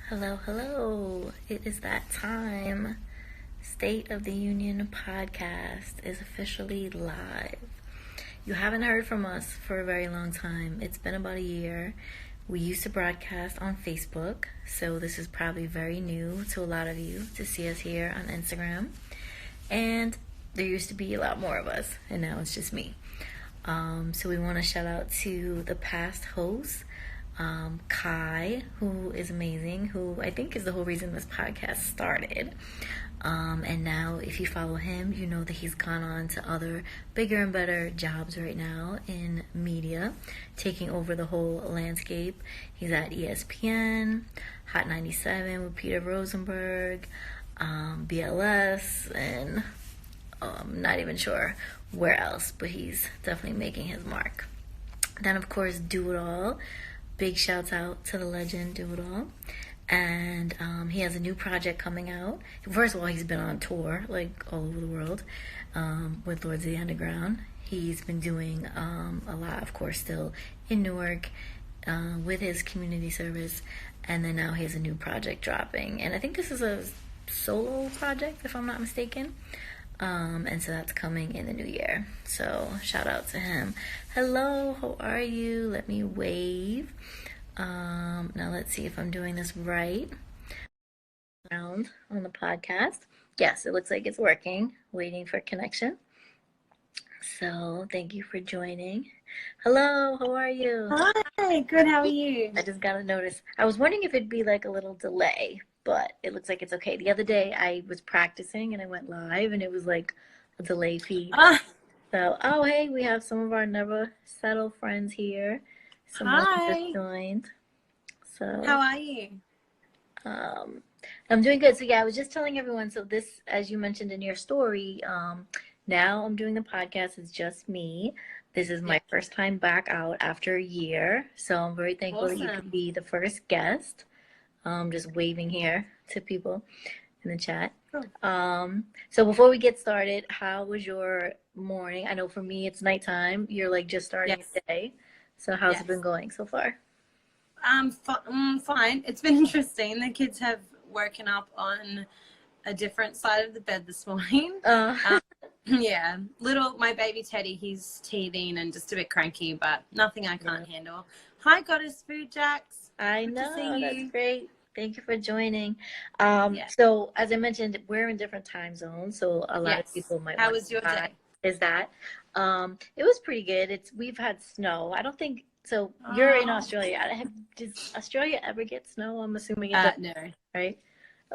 Hello, hello. It is that time. State of the Union podcast is officially live. You haven't heard from us for a very long time. It's been about a year. We used to broadcast on Facebook, so this is probably very new to a lot of you to see us here on Instagram. And there used to be a lot more of us, and now it's just me. So we want to shout out to the past hosts. Kai, who is amazing, who I think is the whole reason this podcast started. And now, if you follow him, you know that he's gone on to other bigger and better jobs right now in media, taking over the whole landscape. He's at ESPN, Hot 97 with Peter Rosenberg, BLS, and not even sure where else, but he's definitely making his mark. Then, of course, Do It All. Big shouts out to the legend Do It All. And he has a new project coming out. First of all, he's been on tour, like all over the world, with Lords of the Underground. He's been doing a lot, of course, still in Newark with his community service. And then now he has a new project dropping. And I think this is a solo project, if I'm not mistaken. And so that's coming in the new year. So shout out to him. Hello, how are you? Let me wave. Now let's see if I'm doing this right. Around on the podcast. Yes, it looks like it's working. Waiting for connection. So thank you for joining. Hello, how are you? Hi, good. How are you? I just got a notice. I was wondering if it'd be like a little delay, but it looks like it's okay. The other day I was practicing and I went live and it was like a delay feed. So, oh, hey, we have some of our Never Settle friends here. Someone just joined. So, how are you? I'm doing good. So, yeah, I was just telling everyone. So, this, as you mentioned in your story, now I'm doing the podcast. It's just me. This is my first time back out after a year. So, I'm very thankful that you could be the first guest. Just waving here to people in the chat. Cool. So before we get started, how was your morning? I know for me it's nighttime. You're like just starting the day. So how's it been going so far? Fine. It's been interesting. The kids have woken up on a different side of the bed this morning. Yeah, my baby Teddy, he's teething and just a bit cranky, but nothing I can't handle. Hi, Goddess Food Jacks. I know, that's great. Thank you for joining. So as I mentioned, we're in different time zones, so a lot of people might. How was your day? Is that? It was pretty good. We've had snow. I don't think so. You're in Australia. Did Australia ever get snow? I'm assuming it doesn't. No. Right?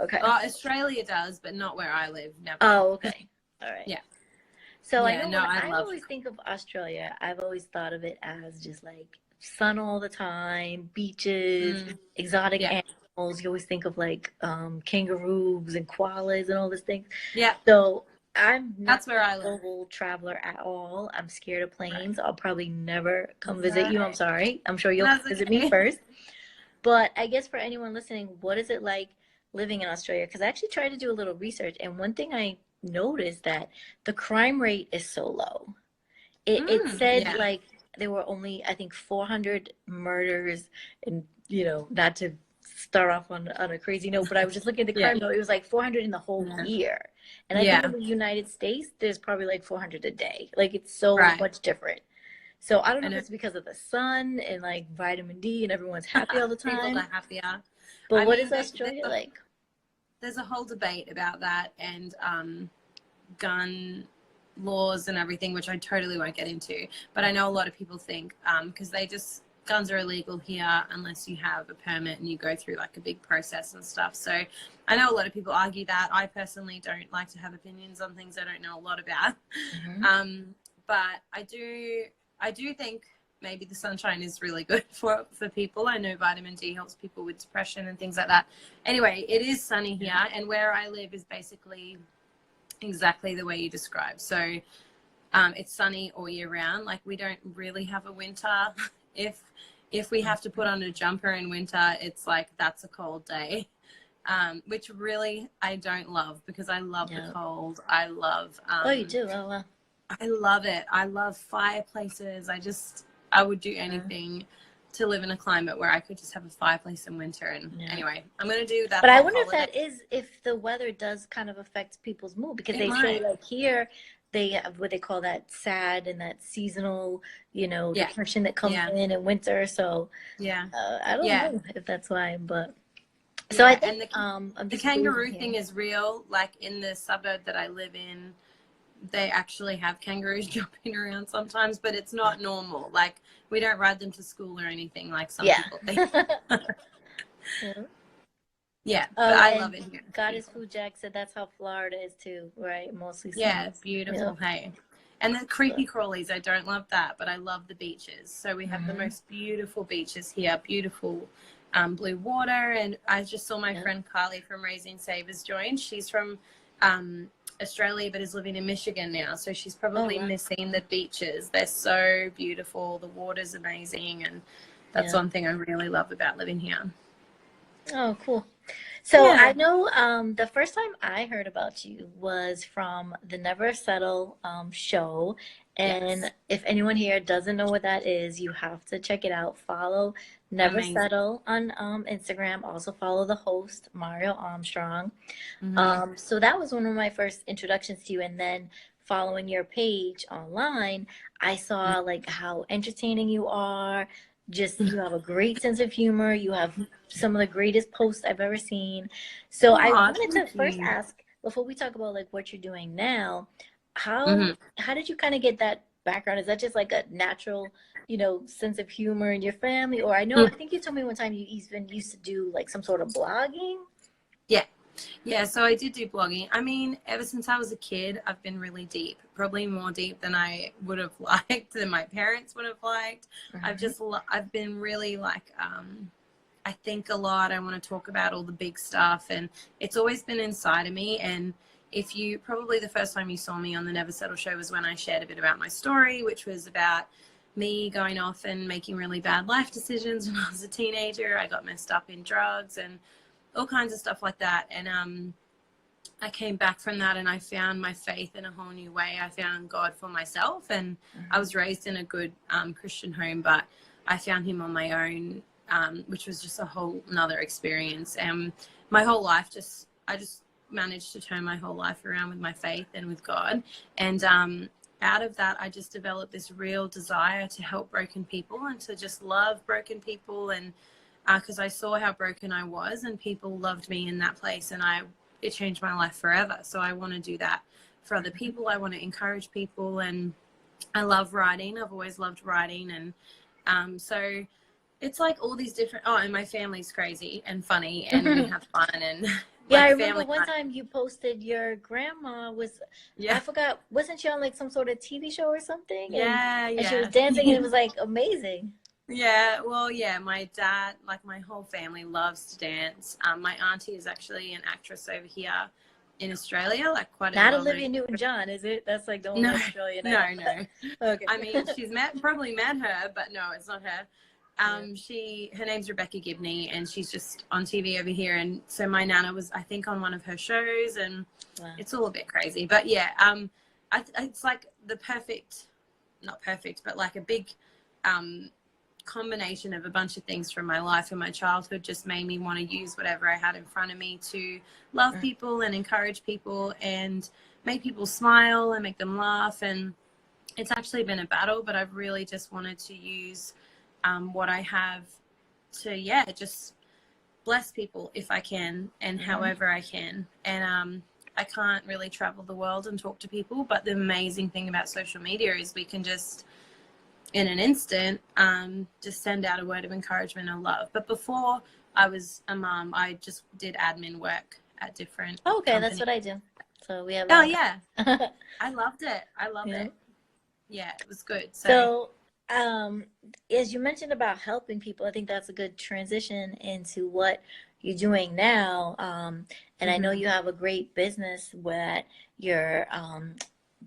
Okay. Australia does, but not where I live. Never. Oh, okay. All right. Yeah. So I know I always think of Australia, I've always thought of it as just like sun all the time, beaches, exotic animals. You always think of like kangaroos and koalas and all these things. Yeah. So I'm not where I live. a global traveler at all. I'm scared of planes. I'll probably never come visit you. I'm sorry. I'm sure you'll visit me first. But I guess for anyone listening, what is it like living in Australia? Because I actually tried to do a little research, and one thing I noticed that the crime rate is so low. It said like there were only, I think, 400 murders, and not to start off on a crazy note, but I was just looking at the crime rate. It was like 400 in the whole year, and I think in the United States there's probably like 400 a day. Like it's so much different. So I don't know if it's because of the sun and like vitamin D and everyone's happy all the time. People are happier. But what is Australia like? There's a whole debate about that and gun laws and everything, which I totally won't get into. But I know a lot of people think because guns are illegal here unless you have a permit and you go through like a big process and stuff. So I know a lot of people argue that. I personally don't like to have opinions on things I don't know a lot about. But I do think maybe the sunshine is really good for people. I know vitamin D helps people with depression and things like that. Anyway, it is sunny here, and where I live is basically exactly the way you described. So it's sunny all year round. Like we don't really have a winter. If we have to put on a jumper in winter, it's like that's a cold day, which really I don't love because I love the cold. I love. Oh, you do? Oh, wow. I love it. I love fireplaces. I would do anything to live in a climate where I could just have a fireplace in winter. And anyway, I'm going to do that. But I whole wonder holiday. if the weather does kind of affect people's mood, because It they say might. like here they have what they call that sad and that seasonal, Yeah. depression that comes Yeah. in winter. So Yeah. I don't Yeah. know if that's why, but so I think I'm The just kangaroo here. thing is real. Like in the suburb that I live in, they actually have kangaroos jumping around sometimes, but it's not normal. Like we don't ride them to school or anything like some Yeah. people think. Yeah. Yeah, but Oh, I love and it here. It's Goddess beautiful. Food Jack said that's how Florida is too, right? Mostly Yeah, snow. it's beautiful. Yeah. Hey, and the creepy crawlies, I don't love that, but I love the beaches. So we have the Mhm. most beautiful beaches here, beautiful blue water. And I just saw my Yeah. friend Carly from Raising Savers join. She's from Australia, but is living in Michigan now. So she's probably wow. missing the beaches. They're so beautiful. The water's amazing. And that's Yeah. one thing I really love about living here. Oh, cool. So Yeah. I know the first time I heard about you was from the Never Settle show. And Yes. if anyone here doesn't know what that is, you have to check it out. Follow Never Amazing. Settle on Instagram. Also follow the host, Mario Armstrong. Mm-hmm. So that was one of my first introductions to you. And then following your page online, I saw like how entertaining you are. Just you have a great sense of humor. You have some of the greatest posts I've ever seen. So I Aw, wanted to thank first you. ask, before we talk about like what you're doing now, Mm-hmm. how did you kind of get that background? Is that just like a natural, sense of humor in your family? Or I think you told me one time you even used to do like some sort of blogging. Yeah. Yeah, so I did do blogging. I mean, ever since I was a kid, I've been really deep, probably more deep than I would have liked, than my parents would have liked. I've been really like, I think a lot. I want to talk about all the big stuff, and it's always been inside of me. And if you, probably the first time you saw me on the Never Settle show was when I shared a bit about my story, which was about me going off and making really bad life decisions when I was a teenager. I got messed up in drugs and all kinds of stuff like that. And I came back from that and I found my faith in a whole new way. I found God for myself, and I was raised in a good Christian home, but I found him on my own, which was just a whole another experience. And my whole life I just managed to turn my whole life around with my faith and with God. And out of that, I just developed this real desire to help broken people and to just love broken people. And because I saw how broken I was and people loved me in that place, and it changed my life forever. So I want to do that for other people. I want to encourage people, and I love writing. I've always loved writing. And so it's like all these different, and my family's crazy and funny and we have fun and Yeah, like I remember family one night. time you posted your grandma was, I Yeah. forgot, wasn't she on like some sort of TV show or something? And she was Yeah. dancing and it was like amazing. Yeah, well, yeah, my dad, like my whole family loves to dance. My auntie is actually an actress over here in Australia, like quite a Not well-known. Olivia Newton-John, is it? That's like the only No, Australian I no, know. no. Okay. I mean, probably met her, but no, it's not her. Yeah. Her name's Rebecca Gibney, and she's just on TV over here. And so my nana was, I think, on one of her shows, and Wow. it's all a bit crazy. But yeah, it's like the perfect, not perfect, but like a big combination of a bunch of things from my life and my childhood just made me want to use whatever I had in front of me to love people and encourage people and make people smile and make them laugh. And it's actually been a battle, but I've really just wanted to use what I have to, just bless people if I can and however I can. And I can't really travel the world and talk to people, but the amazing thing about social media is we can just, in an instant, just send out a word of encouragement and love. But before I was a mom, I just did admin work at different Okay, companies. that's what I do. So we have Yeah. I loved it. I loved Yeah. it. Yeah, it was good. So, as you mentioned about helping people, I think that's a good transition into what you're doing now. And I know you have a great business where you're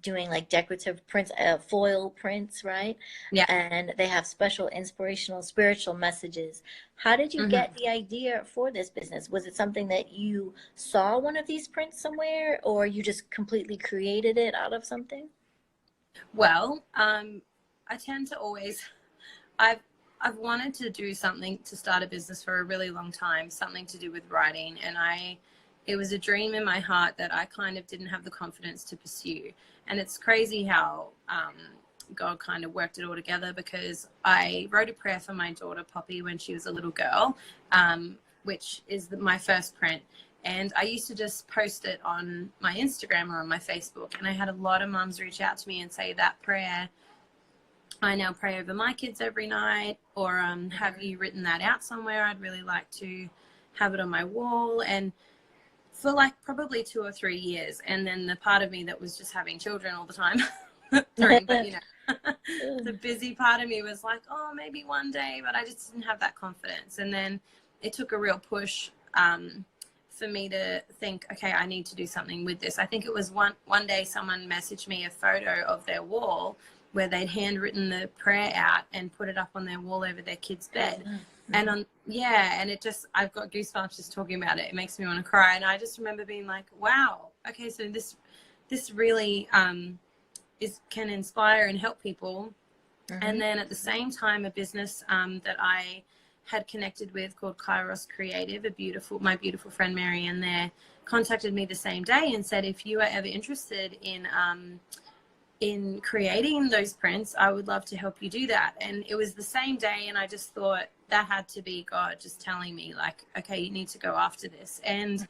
doing like decorative prints, foil prints, right? Yeah. And they have special inspirational, spiritual messages. How did you get the idea for this business? Was it something that you saw one of these prints somewhere, or you just completely created it out of something? Well, I tend to always, I've I've wanted to do something, to start a business for a really long time, something to do with writing. And it was a dream in my heart that I kind of didn't have the confidence to pursue. And it's crazy how God kind of worked it all together, because I wrote a prayer for my daughter Poppy when she was a little girl, which is my first print. And I used to just post it on my Instagram or on my Facebook. And I had a lot of mums reach out to me and say, that prayer, I now pray over my kids every night. Or have you written that out somewhere? I'd really like to have it on my wall. And for like probably 2 or 3 years. And then the part of me that was just having children all the time, three, but you know, the busy part of me was like, oh, maybe one day, but I just didn't have that confidence. And then it took a real push for me to think, okay, I need to do something with this. I think it was one day someone messaged me a photo of their wall where they'd handwritten the prayer out and put it up on their wall over their kid's bed. And and it just, I've got goosebumps just talking about it. It makes me want to cry. And I just remember being like, wow, okay, so this really can inspire and help people. And then at the same time, a business that I had connected with called Kairos Creative, my beautiful friend Marianne there, contacted me the same day and said, if you are ever interested in creating those prints, I would love to help you do that. And it was the same day, and I just thought that had to be God just telling me, like, okay, you need to go after this. And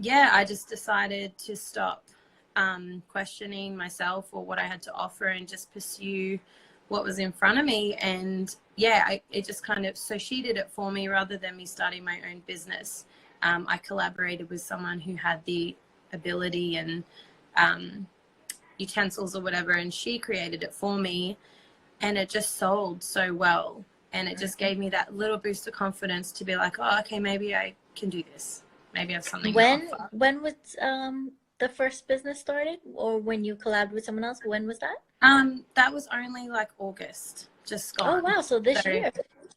I just decided to stop questioning myself or what I had to offer and just pursue what was in front of me. And it just kind of, so she did it for me rather than me starting my own business. I collaborated with someone who had the ability and utensils or whatever, and she created it for me, and it just sold so well. And it just gave me that little boost of confidence to be like, oh, okay, maybe I can do this. Maybe I have something to offer. When was the first business started, or when you collabed with someone else? When was that? That was only like August, just gone. Oh wow, so this year.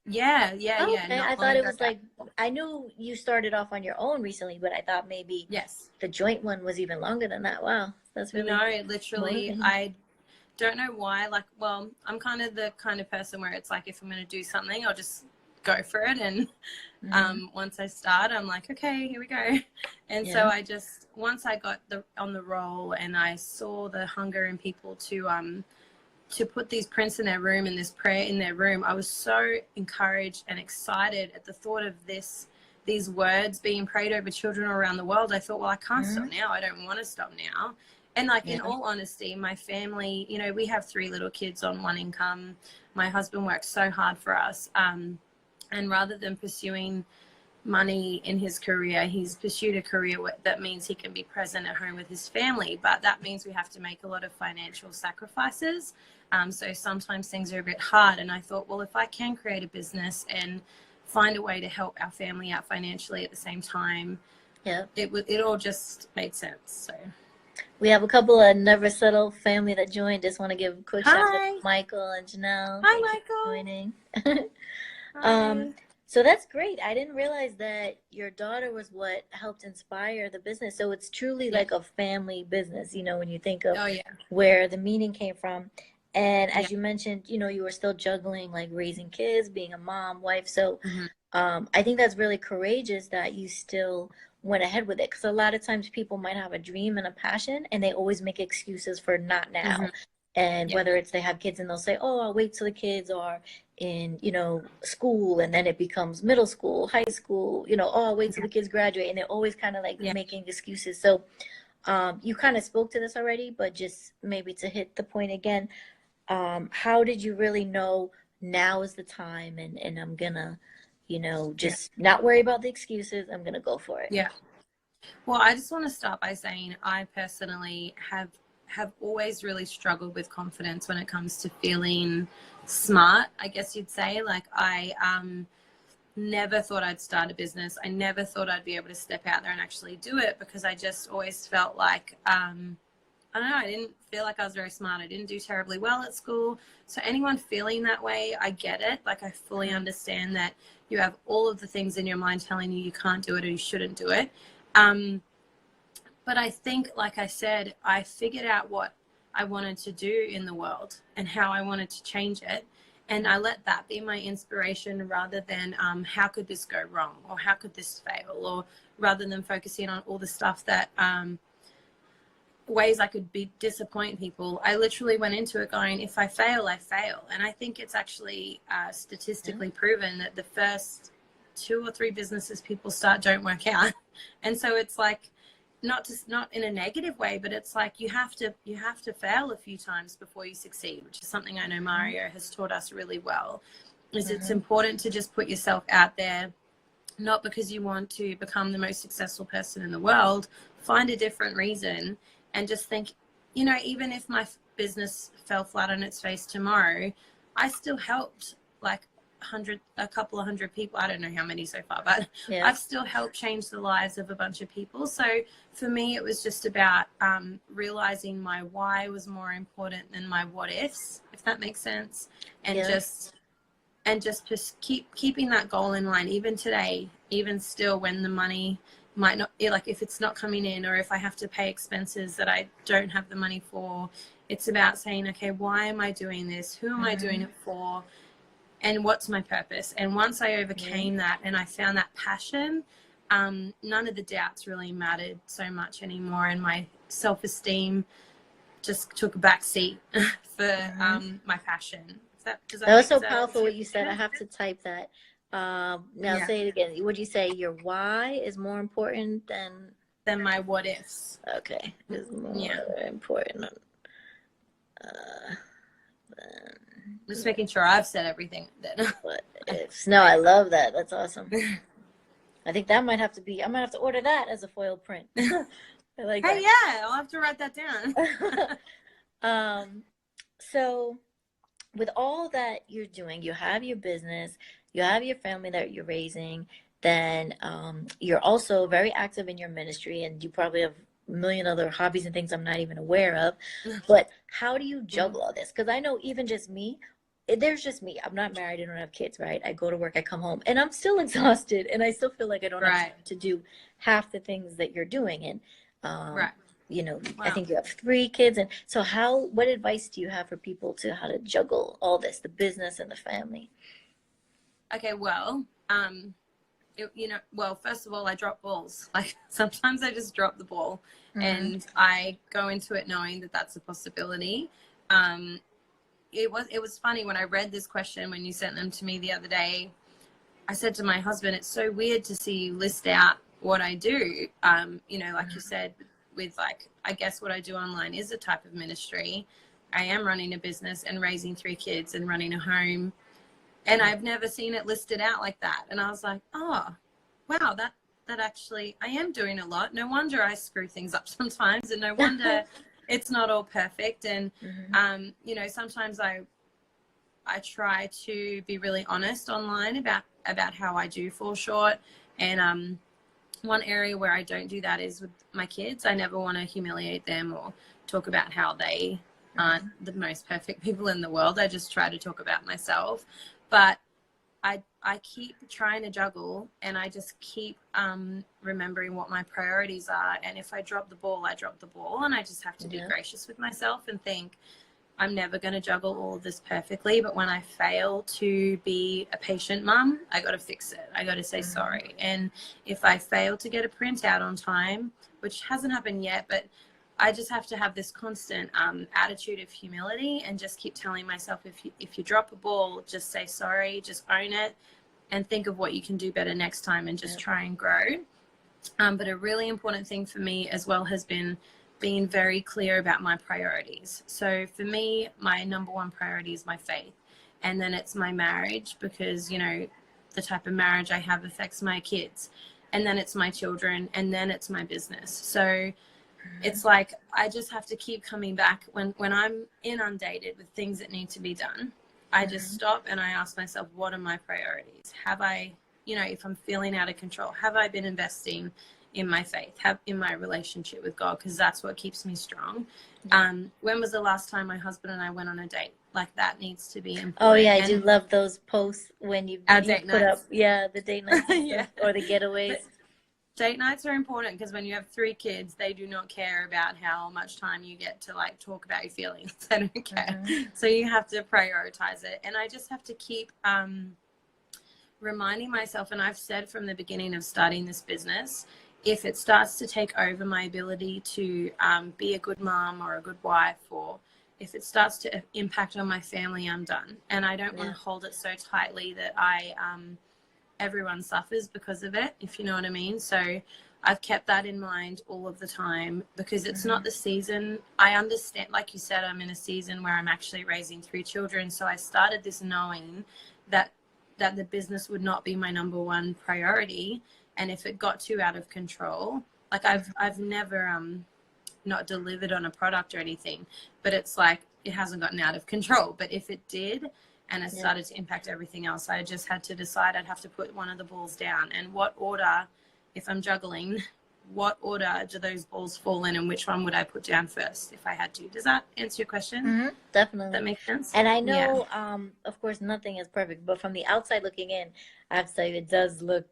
Yeah. Okay, I thought it was like, I knew you started off on your own recently, but I thought maybe the joint one was even longer than that. Wow, that's really literally motivating. I don't know why. Like, well, I'm kind of the kind of person where it's like, if I'm going to do something, I'll just go for it. And once I start, I'm like, okay, here we go. And so I just, once I got on the roll and I saw the hunger in people to put these prints in their room and this prayer in their room, I was so encouraged and excited at the thought of these words being prayed over children around the world. I thought, well, I can't stop now. I don't want to stop now. And like, in all honesty, my family, you know, we have 3 little kids on one income. My husband works so hard for us. And rather than pursuing money in his career, he's pursued a career that means he can be present at home with his family. But that means we have to make a lot of financial sacrifices. So sometimes things are a bit hard. And I thought, well, if I can create a business and find a way to help our family out financially at the same time, it all just made sense. So we have a couple of Never Settle family that joined. Just want to give a quick shout out to Michael and Janelle. Hi, Michael. Joining. So that's great. I didn't realize that your daughter was what helped inspire the business. So it's truly like a family business, you know, when you think of where the meaning came from. And as you mentioned, you know, you were still juggling like raising kids, being a mom, wife. So I think that's really courageous that you still went ahead with it, because a lot of times people might have a dream and a passion and they always make excuses for not now. And whether it's they have kids and they'll say, oh, I'll wait till the kids are in, you know, school, and then it becomes middle school, high school, you know, oh, I'll wait till the kids graduate. And they're always kind of like making excuses. So you kind of spoke to this already, but just maybe to hit the point again, how did you really know now is the time and I'm gonna, you know, just not worry about the excuses, I'm gonna go for it? Well, I just want to start by saying I personally have always really struggled with confidence when it comes to feeling smart, I guess you'd say. Like, I never thought I'd start a business. I never thought I'd be able to step out there and actually do it, because I just always felt like I don't know, I didn't feel like I was very smart. I didn't do terribly well at school. So anyone feeling that way, I get it. Like, I fully understand that you have all of the things in your mind telling you can't do it or you shouldn't do it. But I think, like I said, I figured out what I wanted to do in the world and how I wanted to change it. And I let that be my inspiration rather than how could this go wrong, or how could this fail, or rather than focusing on all the stuff that ways I could be disappoint people. I literally went into it going, if I fail, I fail. And I think it's actually statistically proven that the first 2 or 3 businesses people start don't work out. And so it's like, not in a negative way, but it's like you have to fail a few times before you succeed, which is something I know Mario has taught us really well. Is it's important to just put yourself out there, not because you want to become the most successful person in the world. Find a different reason and just think, you know, even if my business fell flat on its face tomorrow, I still helped like a couple of hundred people. I don't know how many so far, but I've still helped change the lives of a bunch of people. So for me, it was just about realizing my why was more important than my what ifs, if that makes sense. And just keeping that goal in line, even today, even still, when the money might not, like if it's not coming in, or if I have to pay expenses that I don't have the money for, it's about saying, okay, why am I doing this? Who am I doing it for? And what's my purpose? And once I overcame that and I found that passion, none of the doubts really mattered so much anymore. And my self-esteem just took a back seat for my passion. That was so powerful what you said. I have to type that. Now say it again. Would you say your why is more important than my what ifs? Okay, is more important. Just making sure I've said everything then. What ifs? No, I love that. That's awesome. I think that might have to be. I might have to order that as a foil print. I like that. Hey, yeah, I'll have to write that down. So, with all that you're doing, you have your business, you have your family that you're raising. Then you're also very active in your ministry, and you probably have a million other hobbies and things I'm not even aware of. But how do you juggle all this? Because I know even just me, there's just me. I'm not married. I don't have kids, right? I go to work, I come home, and I'm still exhausted, and I still feel like I don't have time to do half the things that you're doing. And you know, I think you have 3 kids, and so what advice do you have for people to how to juggle all this, the business and the family? Okay, well, first of all, I drop balls. Like sometimes I just drop the ball, and I go into it knowing that that's a possibility. It was funny when I read this question, when you sent them to me the other day. I said to my husband, it's so weird to see you list out what I do. You know, like you said, with like, I guess what I do online is a type of ministry. I am running a business and raising 3 kids and running a home. And I've never seen it listed out like that. And I was like, oh, wow, that actually, I am doing a lot. No wonder I screw things up sometimes, and no wonder it's not all perfect. And, you know, sometimes I try to be really honest online about how I do fall short. And one area where I don't do that is with my kids. I never want to humiliate them or talk about how they aren't the most perfect people in the world. I just try to talk about myself. But I keep trying to juggle, and I just keep remembering what my priorities are. And if I drop the ball, I drop the ball, and I just have to be gracious with myself and think, I'm never going to juggle all of this perfectly. But when I fail to be a patient mum, I got to fix it. I got to say sorry. And if I fail to get a printout on time, which hasn't happened yet, but I just have to have this constant attitude of humility, and just keep telling myself, if you drop a ball, just say sorry, just own it, and think of what you can do better next time, and just try and grow. But a really important thing for me as well has been being very clear about my priorities. So for me, my number 1 priority is my faith. And then it's my marriage, because, you know, the type of marriage I have affects my kids. And then it's my children, and then it's my business. So it's like I just have to keep coming back when I'm inundated with things that need to be done. I just stop and I ask myself, what are my priorities? Have I, you know, if I'm feeling out of control, have I been investing in my faith, in my relationship with God? Because that's what keeps me strong. When was the last time my husband and I went on a date? Like, that needs to be important. Oh yeah, I do love those posts when you put nights. up the date nights or the getaways. Date nights are important because when you have 3 kids, they do not care about how much time you get to like talk about your feelings. They don't care. So you have to prioritize it. And I just have to keep reminding myself, and I've said from the beginning of starting this business, if it starts to take over my ability to be a good mom or a good wife, or if it starts to impact on my family, I'm done. And I don't want to hold it so tightly that everyone suffers because of it, if you know what I mean. So I've kept that in mind all of the time, because it's not the season. I understand, like you said, I'm in a season where I'm actually raising 3 children. So I started this knowing that the business would not be my number one priority. And if it got too out of control, like I've never not delivered on a product or anything, but it's like it hasn't gotten out of control. But if it did, and it started to impact everything else, I just had to decide I'd have to put one of the balls down. And what order, if I'm juggling, what order do those balls fall in, and which one would I put down first if I had to? Does that answer your question? Definitely. Does that make sense? And I know, of course, nothing is perfect, but from the outside looking in, I have to say it does look,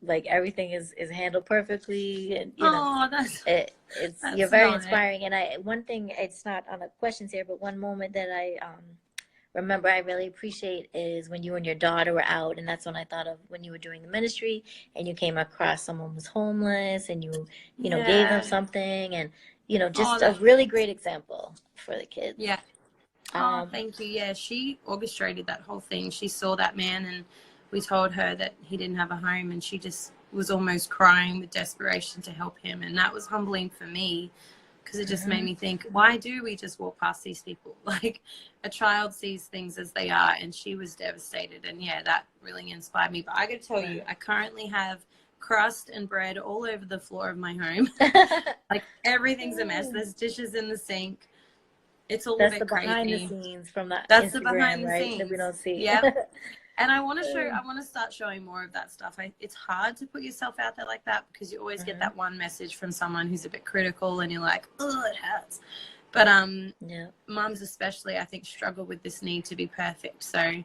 like everything is handled perfectly, and you're very inspiring. And one thing, it's not on the questions here, but one moment that I remember I really appreciate is when you and your daughter were out, and that's when I thought of when you were doing the ministry and you came across someone was homeless, and you gave them something, and just a really great example for the kids. Yeah. Thank you. Yeah, she orchestrated that whole thing. She saw that man, and we told her that he didn't have a home, and she just was almost crying with desperation to help him. And that was humbling for me, because it just made me think, why do we just walk past these people? Like, a child sees things as they are, and she was devastated. And yeah, that really inspired me. But I got to tell you, I currently have crust and bread all over the floor of my home. Like, everything's a mess. There's dishes in the sink. It's all a bit crazy. That's the behind the scenes from that. That's Instagram, the behind the scenes that we don't see. Yeah. And I want to start showing more of that stuff. It's hard to put yourself out there like that, because you always get that one message from someone who's a bit critical, and you're like, oh, it hurts. But moms especially, I think, struggle with this need to be perfect. So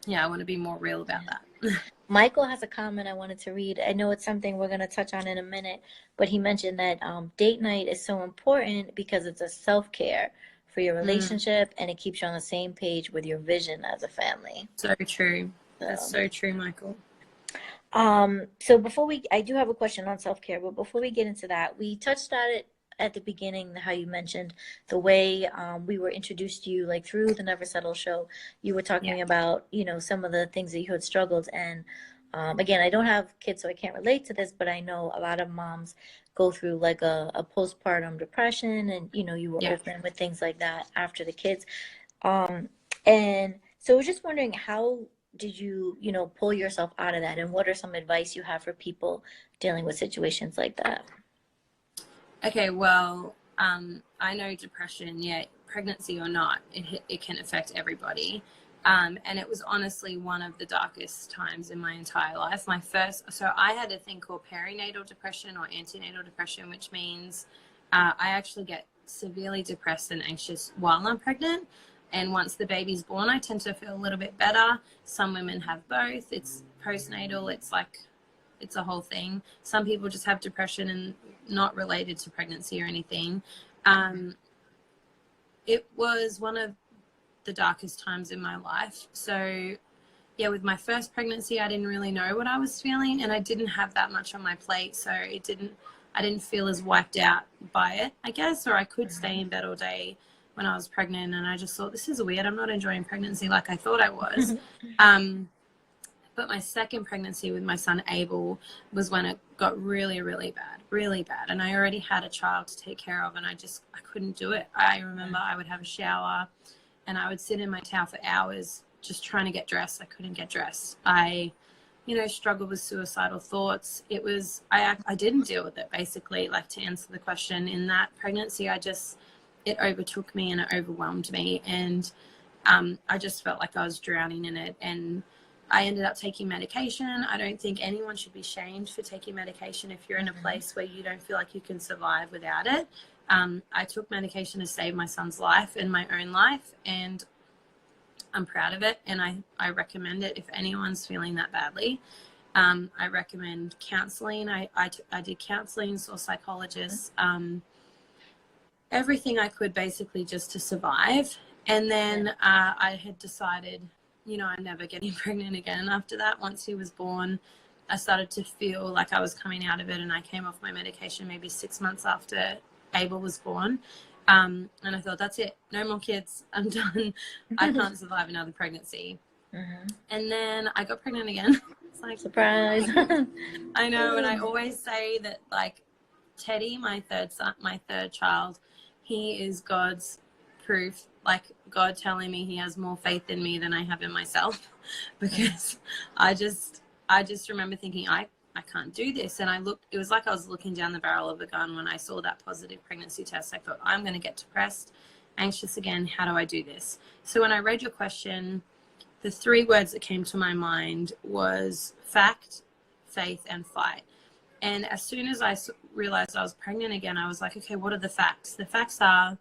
yeah, I want to be more real about that. Michael has a comment I wanted to read. I know it's something we're going to touch on in a minute, but he mentioned that date night is so important because it's a self-care for your relationship, and it keeps you on the same page with your vision as a family. So true. That's so true, Michael. So I do have a question on self-care, but before we get into that, we touched on it at the beginning, how you mentioned the way we were introduced to you, like through the Never Settle show. You were talking about, some of the things that you had struggled. And again, I don't have kids, so I can't relate to this, but I know a lot of moms go through like a postpartum depression, and you were open with things like that after the kids. And so I was just wondering, how did you, pull yourself out of that, and what are some advice you have for people dealing with situations like that? Okay, well, I know depression, pregnancy or not, it can affect everybody. And it was honestly one of the darkest times in my entire life. So I had a thing called perinatal depression or antenatal depression, which means I actually get severely depressed and anxious while I'm pregnant. And once the baby's born, I tend to feel a little bit better. Some women have both. It's postnatal. It's a whole thing. Some people just have depression and not related to pregnancy or anything. It was one of the darkest times in my life. So yeah, with my first pregnancy, I didn't really know what I was feeling, and I didn't have that much on my plate. So I didn't feel as wiped out by it, I guess, or I could stay in bed all day when I was pregnant. And I just thought, this is weird. I'm not enjoying pregnancy like I thought I was. But my second pregnancy with my son Abel was when it got really, really bad, really bad. And I already had a child to take care of, and I couldn't do it. I remember I would have a shower and I would sit in my towel for hours just trying to get dressed. I couldn't get dressed. I struggled with suicidal thoughts. I didn't deal with it, basically. Like, to answer the question, in that pregnancy, it overtook me and it overwhelmed me. And I just felt like I was drowning in it. And I ended up taking medication. I don't think anyone should be shamed for taking medication if you're in a place where you don't feel like you can survive without it. I took medication to save my son's life and my own life, and I'm proud of it, and I recommend it if anyone's feeling that badly. I recommend counseling. I did counseling, saw psychologists, everything I could basically just to survive. And then I had decided, you know, I'm never getting pregnant again. And after that, once he was born, I started to feel like I was coming out of it, and I came off my medication maybe 6 months after Abel was born. And I thought, that's it. No more kids. I'm done. I can't survive another pregnancy. And then I got pregnant again. It's like, surprise. I know. And I always say that, like, Teddy, my third child, he is God's proof, like God telling me he has more faith in me than I have in myself. Because I just remember thinking, I can't do this. And it was like I was looking down the barrel of a gun when I saw that positive pregnancy test. I thought, I'm going to get depressed, anxious again. How do I do this? So when I read your question, the 3 words that came to my mind was fact, faith, and fight. And as soon as I realized I was pregnant again, I was like, okay, what are the facts? The facts are,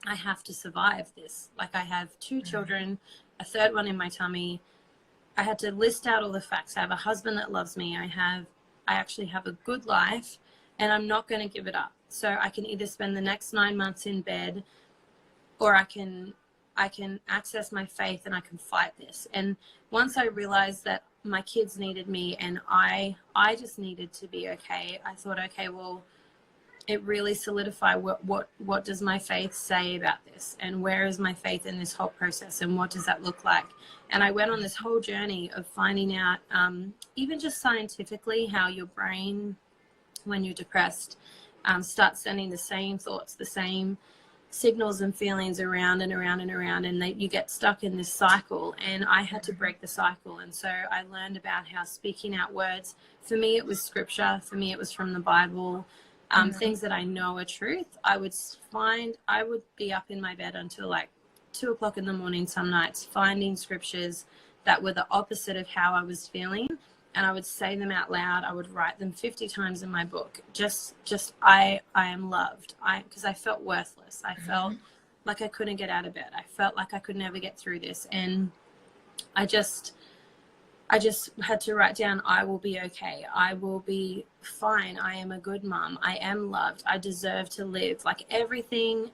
I have to survive this. Like, I have 2 children, a third one in my tummy. I had to list out all the facts. I have a husband that loves me. I actually have a good life, and I'm not going to give it up. So I can either spend the next 9 months in bed, or I can access my faith and I can fight this. And once I realized that my kids needed me and I just needed to be okay, I thought, okay, well, it really solidified what does my faith say about this, and where is my faith in this whole process, and what does that look like? And I went on this whole journey of finding out, even just scientifically, how your brain, when you're depressed, starts sending the same thoughts, the same signals and feelings around and around and around, and that you get stuck in this cycle. And I had to break the cycle. And so I learned about how speaking out words, for me it was scripture, for me it was from the Bible, things that I know are truth. I would be up in my bed until like 2 o'clock in the morning some nights, finding scriptures that were the opposite of how I was feeling, and I would say them out loud. I would write them 50 times in my book. Just I am loved. Because I felt worthless. I felt like I couldn't get out of bed. I felt like I could never get through this. And I just had to write down, I will be okay. I will be fine. I am a good mom. I am loved. I deserve to live. Like everything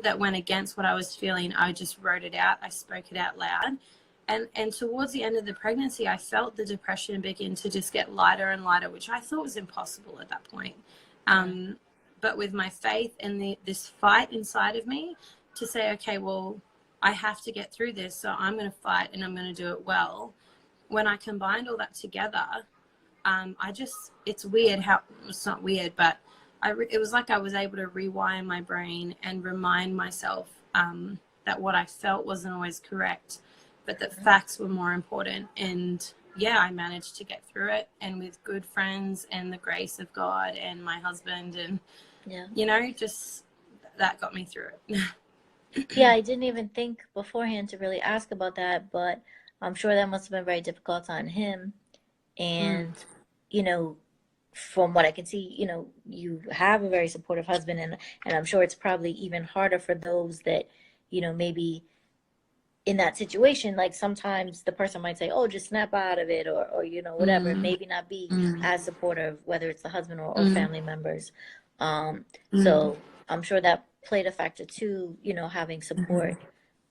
that went against what I was feeling, I just wrote it out. I spoke it out loud. And towards the end of the pregnancy, I felt the depression begin to just get lighter and lighter, which I thought was impossible at that point. But with my faith and this fight inside of me to say, okay, well, I have to get through this, so I'm going to fight and I'm going to do it well. When I combined all that together, it's weird how, it's not weird, but it was like I was able to rewire my brain and remind myself that what I felt wasn't always correct, but that facts were more important. And yeah, I managed to get through it, and with good friends and the grace of God and my husband, and you know, just that got me through it. Yeah, I didn't even think beforehand to really ask about that, but I'm sure that must have been very difficult on him. And you know, from what I can see, you know, you have a very supportive husband, and I'm sure it's probably even harder for those that, you know, maybe in that situation, like sometimes the person might say, oh, just snap out of it, or you know, whatever, maybe not be as supportive, whether it's the husband or family members. So I'm sure that played a factor too, you know, having support,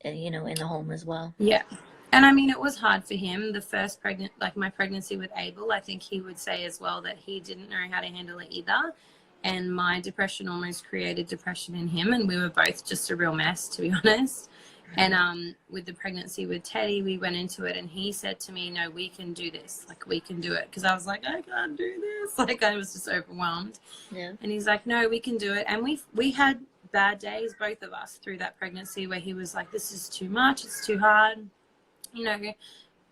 you know, in the home as well. Yeah. And I mean, it was hard for him, the first my pregnancy with Abel. I think he would say as well that he didn't know how to handle it either. And my depression almost created depression in him. And we were both just a real mess, to be honest. And with the pregnancy with Teddy, we went into it, and he said to me, no, we can do this. Like, we can do it. Because I was like, I can't do this. Like, I was just overwhelmed. Yeah. And he's like, no, we can do it. And we had bad days, both of us, through that pregnancy, where he was like, this is too much. It's too hard. You know,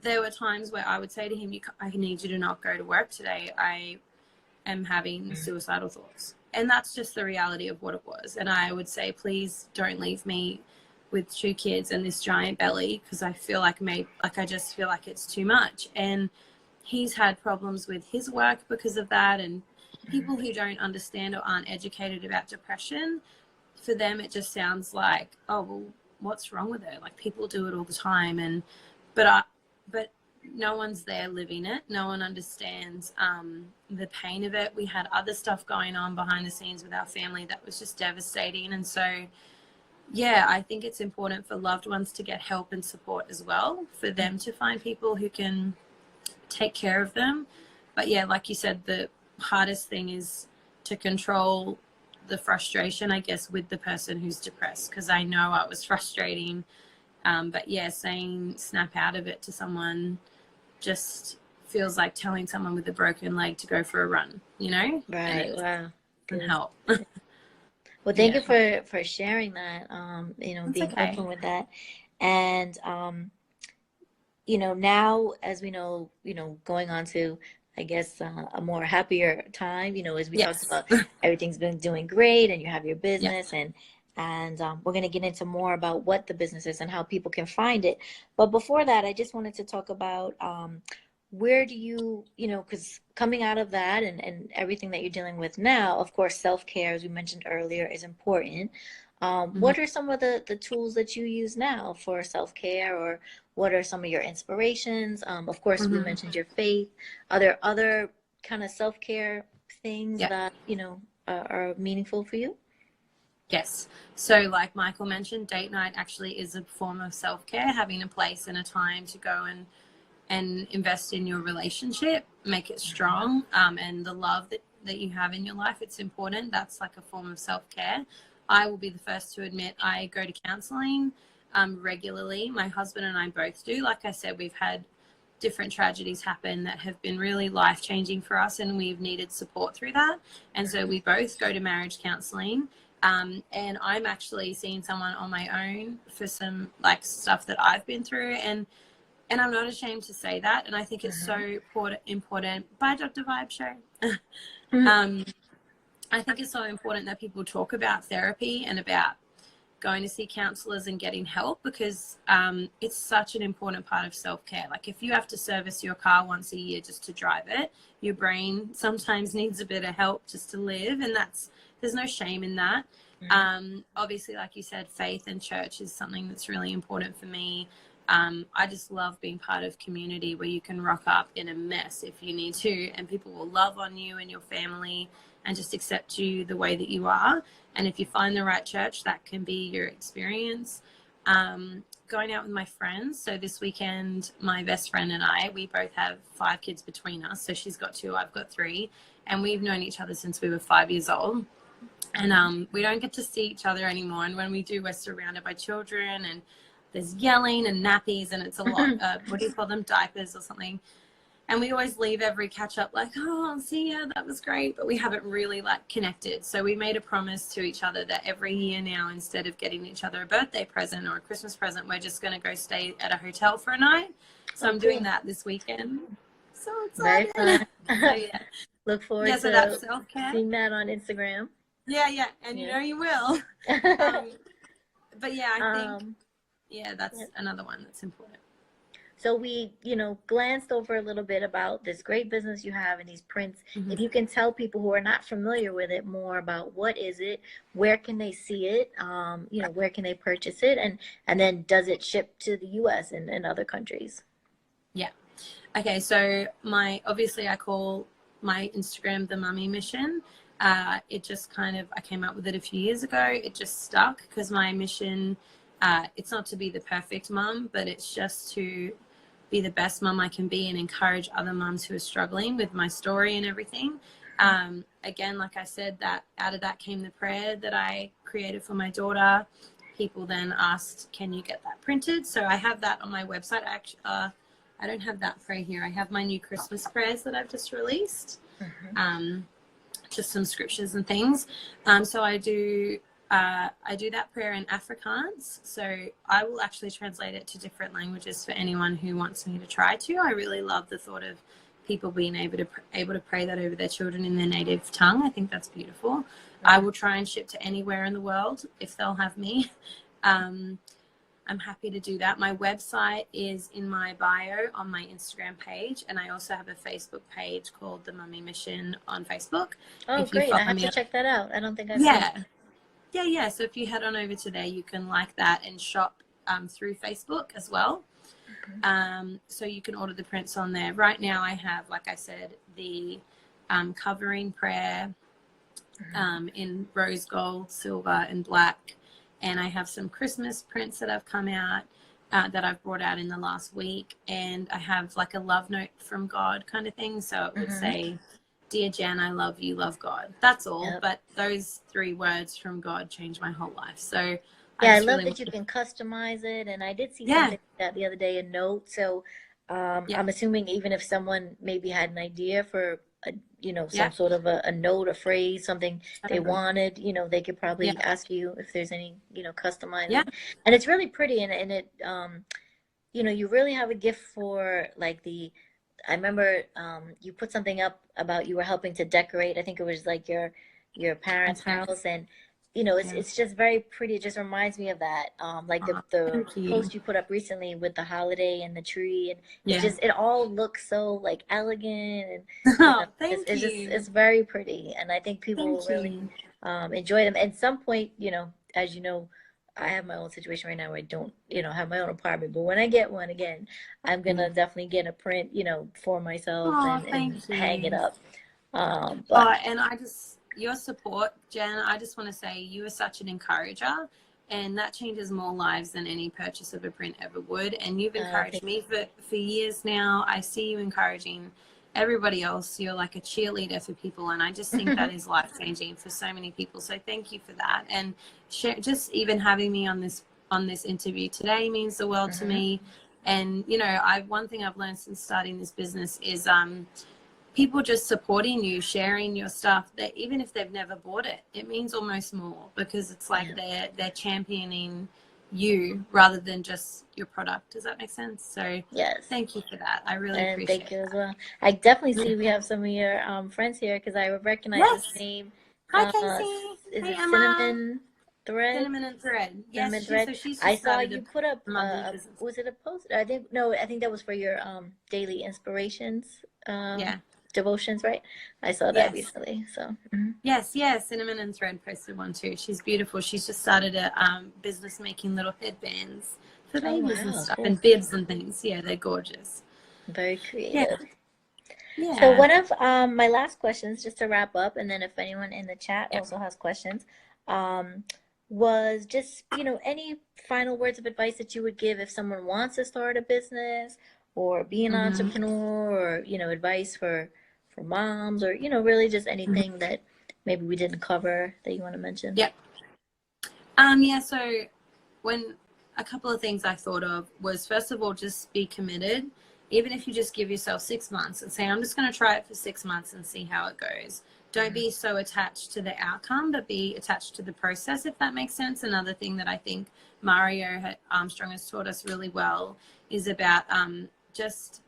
there were times where I would say to him, I need you to not go to work today. I am having suicidal thoughts. And that's just the reality of what it was. And I would say, please don't leave me with 2 kids and this giant belly, because I feel like I just feel like it's too much. And he's had problems with his work because of that. And people who don't understand or aren't educated about depression, for them it just sounds like, oh, well, what's wrong with it? Like, people do it all the time. But no one's there living it. No one understands the pain of it. We had other stuff going on behind the scenes with our family that was just devastating. And so, yeah, I think it's important for loved ones to get help and support as well, for them to find people who can take care of them. But yeah, like you said, the hardest thing is to control the frustration, I guess, with the person who's depressed, because I know I was frustrating. But yeah, saying snap out of it to someone just feels like telling someone with a broken leg to go for a run, you know? Right. Wow. Can help. Well, thank you for sharing that, That's being okay. open with that. And, now as we know, going on to, I guess, a more happier time, as we talked Yes. about, everything's been doing great and you have your Yeah. business and we're going to get into more about what the business is and how people can find it. But before that, I just wanted to talk about, where do you, because coming out of that and everything that you're dealing with now, of course, self-care, as we mentioned earlier, is important. What are some of the tools that you use now for self-care, or what are some of your inspirations? Of course, we mentioned your faith. Are there other kind of self-care things that, are meaningful for you? Yes. So like Michael mentioned, date night actually is a form of self-care, having a place and a time to go and invest in your relationship, make it strong, and the love that you have in your life, it's important. That's like a form of self-care. I will be the first to admit I go to counseling regularly. My husband and I both do. Like I said, we've had different tragedies happen that have been really life-changing for us, and we've needed support through that. And so we both go to marriage counseling. And I'm actually seeing someone on my own for some like stuff that I've been through, and I'm not ashamed to say that. And I think it's so important. Bye, Dr. Vibe Show. I think it's so important that people talk about therapy and about going to see counselors and getting help, because it's such an important part of self-care. Like if you have to service your car once a year just to drive it, your brain sometimes needs a bit of help just to live, and there's no shame in that. Obviously, like you said, faith and church is something that's really important for me. I just love being part of community where you can rock up in a mess if you need to, and people will love on you and your family and just accept you the way that you are. And if you find the right church, that can be your experience. Going out with my friends. So this weekend, my best friend and I, we both have 5 kids between us. So she's got 2, I've got 3. And we've known each other since we were 5 years old. And we don't get to see each other anymore. And when we do, we're surrounded by children, and there's yelling and nappies, and it's a lot. What do you call them? Diapers or something. And we always leave every catch up like, oh, I'll see you. That was great. But we haven't really like connected. So we made a promise to each other that every year now, instead of getting each other a birthday present or a Christmas present, we're just going to go stay at a hotel for a night. So I'm doing that this weekend. So excited. Very fun. So, yeah. Look forward to that's self-care. seeing that on Instagram. Yeah. And you know you will. But yeah, I think, that's another one that's important. So we, glanced over a little bit about this great business you have and these prints. If you can tell people who are not familiar with it more about what is it, where can they see it, where can they purchase it, and then does it ship to the US and other countries? Yeah. Okay, so obviously I call my Instagram The Mummy Mission. It just I came up with it a few years ago. It just stuck because my mission, it's not to be the perfect mum, but it's just to be the best mum I can be and encourage other mums who are struggling with my story and everything. Again, like I said, that out of that came the prayer that I created for my daughter. People then asked, can you get that printed? So I have that on my website. I don't have that prayer here. I have my new Christmas prayers that I've just released. Just some scriptures and things. So I do that prayer in Afrikaans. So I will actually translate it to different languages for anyone who wants me to try to. I really love the thought of people being able to pray that over their children in their native tongue. I think that's beautiful. I will try and ship to anywhere in the world if they'll have me. I'm happy to do that. My website is in my bio on my Instagram page, and I also have a Facebook page called The Mummy Mission on Facebook. Oh, great. I have to check that out. I don't think I've seen it. Yeah. So if you head on over to there, you can like that and shop through Facebook as well. So you can order the prints on there. Right now I have, like I said, the covering prayer in rose gold, silver, and black. And I have some Christmas prints that have come out that I've brought out in the last week. And I have like a love note from God kind of thing. So it would say, "Dear Jan, I love you, love God." That's all. Yep. But those 3 words from God changed my whole life. So Yeah, I just love really that you can customize it. And I did see yeah, something like that the other day, a note. So yeah, I'm assuming even if someone maybe had an idea for a, yeah, some sort of a note, a phrase, something they totally. wanted, they could Yeah, probably ask you if there's any, yeah, customizing. And it's really pretty, and it you really have a gift for like I remember you put something up about you were helping to decorate. I think it was like your I parents' did. house, and Yeah. it's just very pretty. It just reminds me of that. Like Oh, the thank you. post you put up recently with the holiday and the tree, and Yeah. it all looks so like elegant, and Oh, it's thank just you. it's very pretty, and I think people will Thank really you. enjoy them. At some point, as you know, I have my own situation right now where I don't, have my own apartment. But when I get one again, I'm gonna definitely get a print, for myself Oh, and thank hang it you. up. Oh, But and your support, Jen, I just want to say you are such an encourager, and that changes more lives than any purchase of a print ever would. And you've encouraged thank me for years now. I see you encouraging everybody else. You're like a cheerleader for people, and I just think you. that is life changing for so many people. So thank you for that. And just even having me on this interview today means the world to Hmm. me. And one thing I've learned since starting this business is people just supporting you, sharing your stuff, that even if they've never bought it, it means almost more, because it's like Yeah. they're championing you rather than just your product. Does that make sense? So Yes. thank you for that. I really And thank appreciate you as that. well. I definitely Yeah. see we have some of your friends here because I would recognize this Yes. name. Hi, Casey. Is Hey, it Emma. Cinnamon Thread? Cinnamon and Thread. Cinnamon Yes, Thread. she's I just saw started you put up a monthly business. was it a post? I think no, I think that was for your daily inspirations Yeah. devotions, right? I saw that Yes. recently. So mhm. Yes, Cinnamon and Thread posted one too. She's beautiful. She's just started a business making little headbands for Oh babies and wow, stuff, cool. and bibs and things. Yeah, they're gorgeous. Very Yeah, creative. So yeah. one of my last questions, just to wrap up, and then if anyone in the chat Yeah. also has questions, um, was just, any final words of advice that you would give if someone wants to start a business or be an Mm-hmm. entrepreneur, or, advice for moms, or, really just Mm-hmm. anything that maybe we didn't cover that you want to mention. Yep. Yeah. So when a couple of things I thought of was, first of all, just be committed. Even if you just give yourself 6 months and say, I'm just going to try it for 6 months and see how it goes. Don't Mhm. be so attached to the outcome, but be attached to the process, if that makes sense. Another thing that I think Mario Armstrong has taught us really well is about just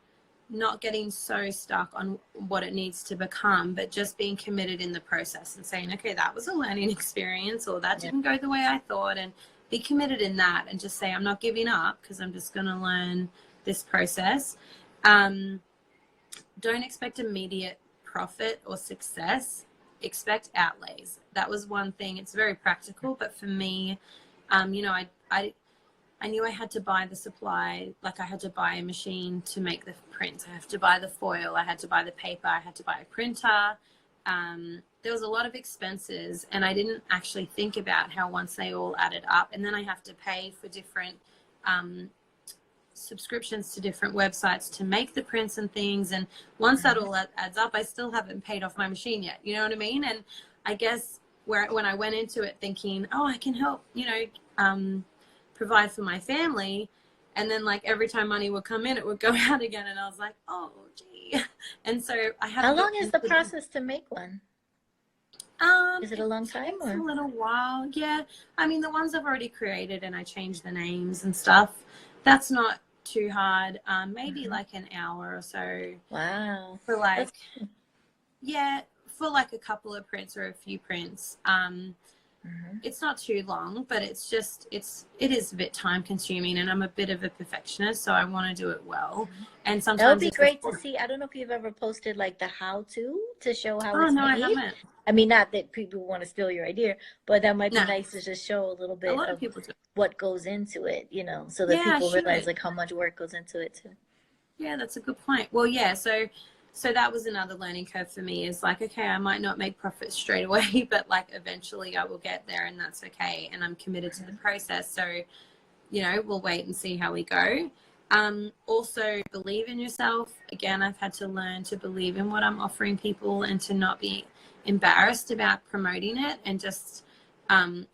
not getting so stuck on what it needs to become, but just being committed in the process and saying, okay, that was a learning experience, or that Yeah. didn't go the way I thought. And be committed in that, and just say, I'm not giving up because I'm just going to learn this process. Don't expect immediate profit or success. Expect outlays. That was one thing. It's very practical, but for me, I knew I had to buy the supply, like I had to buy a machine to make the prints. I have to buy the foil. I had to buy the paper. I had to buy a printer. There was a lot of expenses, and I didn't actually think about how once they all added up, and then I have to pay for different subscriptions to different websites to make the prints and things. And once that Mhm. all adds up, I still haven't paid off my machine yet. You know what I mean? And I guess when I went into it thinking, oh, I can help, provide for my family, and then like every time money would come in, it would go out again, and I was like, oh gee. And so I How haven't got long is the process to make one? Is it a it long time takes a or? little while. Yeah, I mean, the ones I've already created and I changed the names and stuff, that's not too hard. Maybe Mhm. like an hour or so Wow. for That's yeah, for like a couple of prints or a few prints. It's not too long, but it is a bit time consuming, and I'm a bit of a perfectionist, so I want to do it well. And That would sometimes be it's great to see. I don't know if you've ever posted like the how to show how oh it's no, I made. haven't. I mean, not that people want to steal your idea, but that might be No, nice to just show a little a bit lot of of people do. what goes into it, so that Yeah, people realize should. like how much work goes into it too. Yeah, that's a good point. Well, yeah, so that was another learning curve for me, is like, okay, I might not make profit straight away, but like eventually I will get there, and that's okay. And I'm committed to the process. So, we'll wait and see how we go. Also believe in yourself. Again, I've had to learn to believe in what I'm offering people and to not be embarrassed about promoting it, and just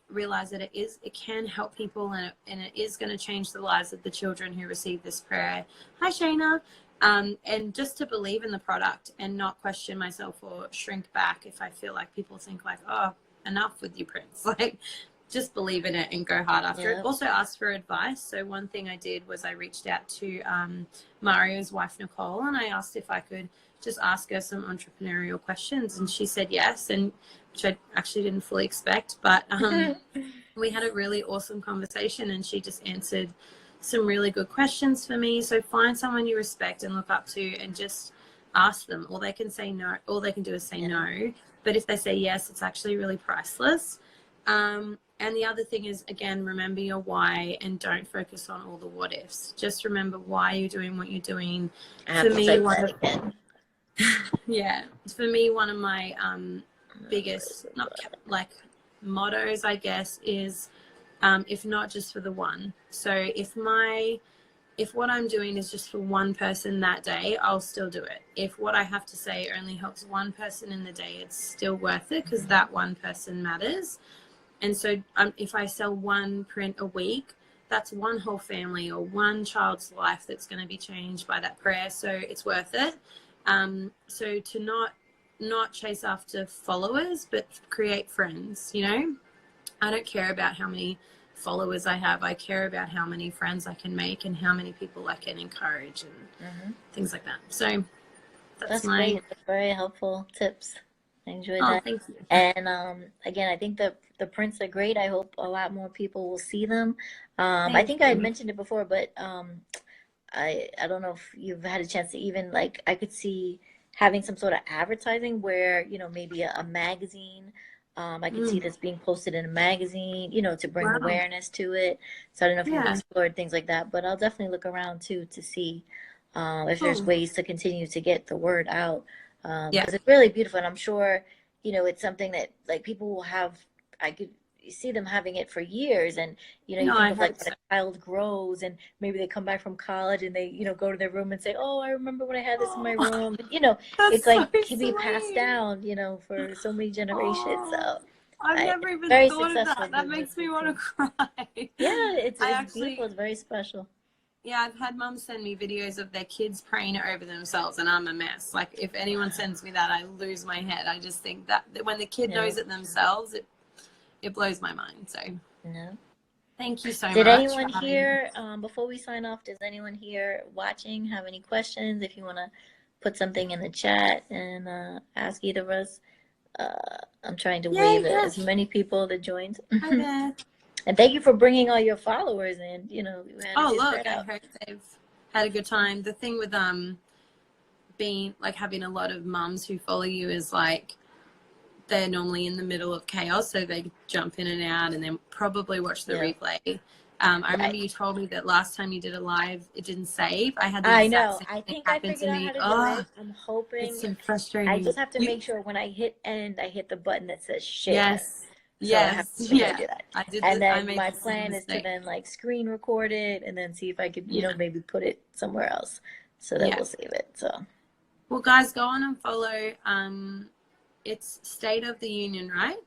realize that it can help people, and it is going to change the lives of the children who receive this prayer. Hi, Shayna. And just to believe in the product and not question myself or shrink back if I feel like people think like, oh, enough with your prints. Like, just believe in it and go hard after it. Also ask for advice. So one thing I did was I reached out to Mario's wife, Nicole, and I asked if I could just ask her some entrepreneurial questions. And she said yes, and which I actually didn't fully expect. But we had a really awesome conversation, and she just answered some really good questions for me. So find someone you respect and look up to and just ask them. All they can say no, all they can do is say no. But if they say yes, it's actually really priceless. And the other thing is, again, remember your why and don't focus on all the what ifs. Just remember why you're doing what you're doing. For me, one of my biggest mottos, I guess, is if not just for the one. So if what I'm doing is just for one person that day, I'll still do it. If what I have to say only helps one person in the day, it's still worth it, because that one person matters. And so if I sell one print a week, that's one whole family or one child's life that's going to be changed by that prayer. So it's worth it. So to not chase after followers, but create friends. I don't care about how many followers I have. I care about how many friends I can make and how many people I can encourage and things like that. So that's great. That's very helpful tips. I enjoyed that. Thank you. And again, I think the prints are great. I hope a lot more people will see them. I think I had mentioned it before, but I don't know if you've had a chance to even I could see having some sort of advertising where maybe a magazine. I could see this being posted in a magazine, to bring awareness to it. So I don't know if you've explored things like that, but I'll definitely look around too to see if there's ways to continue to get the word out. Because it's really beautiful, and I'm sure it's something that people will have. I could see them having it for years, and you think of when a child grows and maybe they come back from college and they go to their room and say, oh, I remember when I had this in my room. It's can be passed down for so many generations. So I've never even thought of that. That makes me want to cry. Yeah, it's beautiful. It's very special. Yeah, I've had mums send me videos of their kids praying over themselves, and I'm a mess. Like, if anyone sends me that, I lose my head. I just think that when the kid knows it themselves, it blows my mind. So, thank you so much. Did anyone here, before we sign off, does anyone here watching have any questions? If you want to put something in the chat and ask either of us. I'm trying to wave at as many people that joined. Hi there. And thank you for bringing all your followers in. Look, I hope they've had a good time. The thing with being having a lot of mums who follow you is they're normally in the middle of chaos, so they jump in and out and then probably watch the replay. I remember you told me that last time you did a live, it didn't save. I had the exact same thing happen to me. I'm hoping. It's so frustrating. I just have to make sure when I hit end, I hit the button that says share. Yes. So I have to do that. I did. And then my plan is to then screen record it and then see if I could, maybe put it somewhere else so that we'll save it. So. Well, guys, go on and follow. It's State of the Union, right?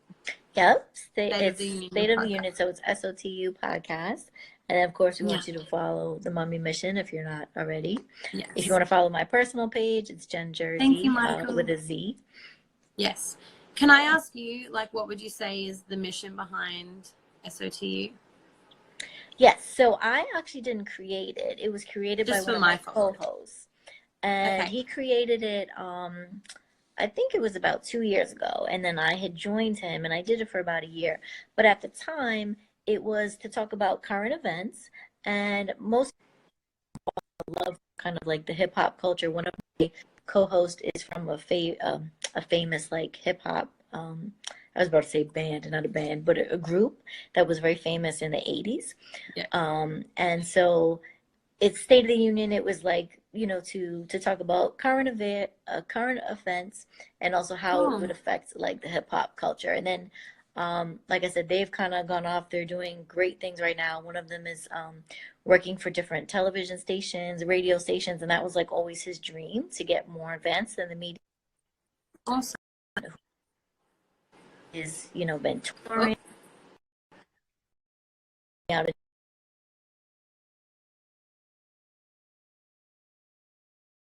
Yep. State of the Union. So it's SOTU podcast. And then, of course, we want you to follow the Mommy Mission if you're not already. Yes. If you want to follow my personal page, it's Jen Jersey. Thank you, Michael. With a Z. Yes. Can I ask you, what would you say is the mission behind SOTU? Yes. So I actually didn't create it. It was created by one of my co-hosts. And he created it I think it was about 2 years ago, and then I had joined him, and I did it for about a year. But at the time, it was to talk about current events, and most love kind of like the hip hop culture. One of my co-hosts is from a famous like hip hop. I was about to say band, not a band, but a group that was very famous in the 80s. Yeah. And so it's State of the Union. It was like, to talk about current events, and also how it would Cool. affect like the hip hop culture. And then, like I said, they've kind of gone off. They're doing great things right now. One of them is working for different television stations, radio stations, and that was like always his dream to get more advanced in the media. Awesome. Is been Oh, touring out.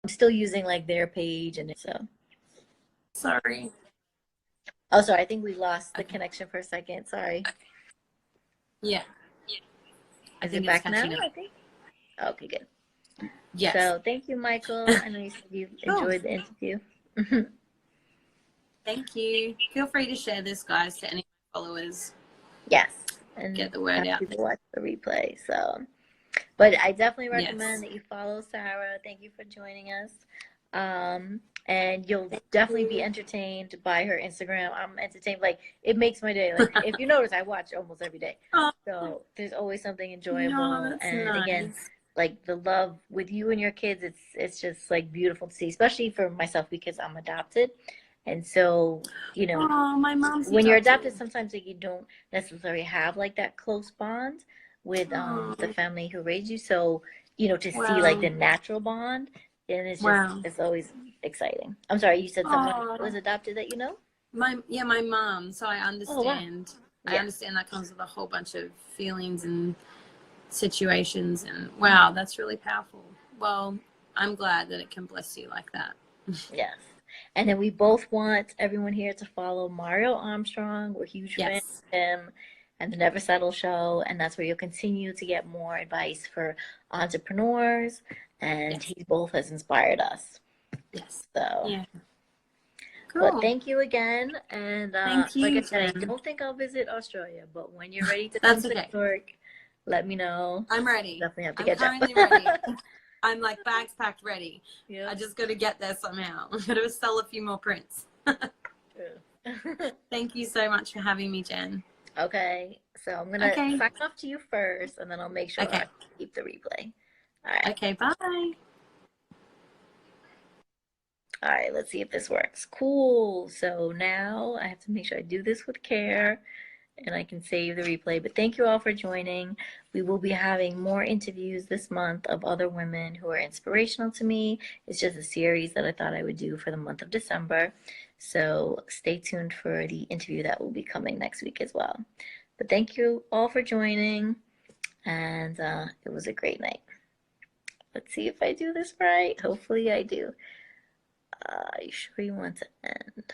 I'm still using like their page, and so. sorry. Oh, sorry. I think we lost the Okay. connection for a second. Sorry. Yeah. I Is it think it's back now? catching up. I think. Okay, good. Yes. So thank you, Michael. I know you said you Cool. enjoyed the interview. Thank you. Feel free to share this, guys, to any followers. Yes, and Get the word have out people there. watch the replay. So, but I definitely recommend Yes. that you follow Sarah. Thank you for joining us. And you'll definitely be entertained by her Instagram. I'm entertained. Like, it makes my day. Like, if you notice, I watch almost every day. Oh, So there's always something no, enjoyable. that's And again, nice. like the love with you and your kids, it's just like beautiful to see, especially for myself because I'm adopted. And so, Oh, my mom's when you're adopted, adopted. sometimes like you don't necessarily have like that close bond with Oh, the family who raised you. So, to see like wow. the natural bond, and Wow. it's always exciting. I'm sorry, you said someone was Oh, adopted that you know? my mom. So I Oh wow. understand. I Yeah. understand that comes with a whole bunch of feelings and situations, and wow, that's really powerful. Well, I'm glad that it can bless you like that. Yes. And then we both want everyone here to follow Mario Armstrong. We're huge fans Yes. of him and the Never Settle Show. And that's where you'll continue to get more advice for entrepreneurs. And Yes. he both has inspired us. Yes. So, Yeah. but Cool. thank you again. And Thank like I you, said, I Jen. don't think I'll visit Australia, but when you're ready to come That's to okay. New York, let me know. I'm ready. Definitely have to I'm catch currently ready. up. I'm like bags packed ready. I Yep. just got to get there somehow. I got to sell a few more prints. True. Thank you so much for having me, Jen. Okay, so I'm gonna Okay. sign off to you first, and then I'll make sure Okay. I keep the replay. All right. Okay. Bye. All right, let's see if this works. Cool. So now I have to make sure I do this with care and I can save the replay. But thank you all for joining. We will be having more interviews this month of other women who are inspirational to me. It's just a series that I thought I would do for the month of December. So stay tuned for the interview that will be coming next week as well. But thank you all for joining, and it was a great night. Let's see if I do this right. Hopefully I do. You sure you want to end?